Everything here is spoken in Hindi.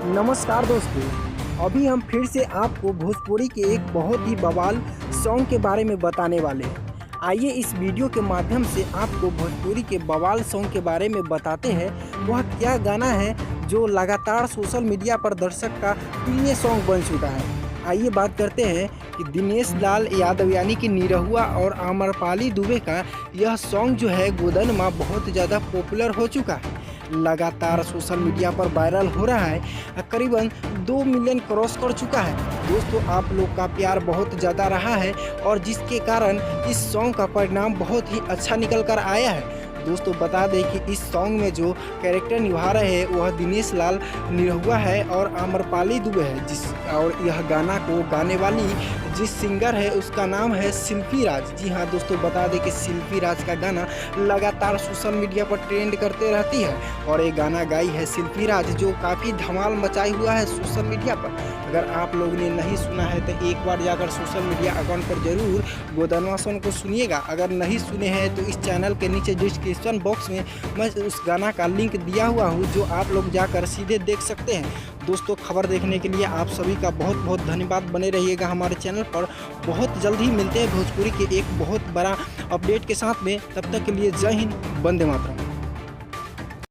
नमस्कार दोस्तों, अभी हम फिर से आपको भोजपुरी के एक बहुत ही बवाल सॉन्ग के बारे में बताने वाले हैं। आइए इस वीडियो के माध्यम से आपको भोजपुरी के बवाल सॉन्ग के बारे में बताते हैं। वह क्या गाना है जो लगातार सोशल मीडिया पर दर्शक का प्रिय सॉन्ग बन चुका है। आइए बात करते हैं कि दिनेश लाल यादव यानी कि निरहुआ और आम्रपाली दुबे का यह सॉन्ग जो है गोदनमा बहुत ज़्यादा पॉपुलर हो चुका है। लगातार सोशल मीडिया पर वायरल हो रहा है, करीबन 2 मिलियन क्रॉस कर चुका है। दोस्तों, आप लोग का प्यार बहुत ज़्यादा रहा है और जिसके कारण इस सॉन्ग का परिणाम बहुत ही अच्छा निकल कर आया है। दोस्तों, बता दें कि इस सॉन्ग में जो कैरेक्टर निभा रहे हैं वह दिनेश लाल निरहुआ है और आम्रपाली दुबे है। और यह गाना को गाने वाली जिस सिंगर है उसका नाम है शिल्पी राज। जी हाँ दोस्तों, बता दें कि शिल्पी राज का गाना लगातार सोशल मीडिया पर ट्रेंड करते रहती है और ये गाना गाई है शिल्पी राज, जो काफ़ी धमाल मचाई हुआ है सोशल मीडिया पर। अगर आप लोग ने नहीं सुना है तो एक बार जाकर सोशल मीडिया अकाउंट पर जरूर गोदनमा सॉन्ग को सुनिएगा। अगर नहीं सुने हैं तो इस चैनल के नीचे डिस्क्रिप्शन बॉक्स में मैं उस गाना का लिंक दिया हुआ हूँ, जो आप लोग जाकर सीधे देख सकते हैं। दोस्तों, खबर देखने के लिए आप सभी का बहुत बहुत धन्यवाद। बने रहिएगा हमारे चैनल पर। बहुत जल्द ही मिलते हैं भोजपुरी के एक बहुत बड़ा अपडेट के साथ में। तब तक के लिए जय हिंद, वंदे मातरम।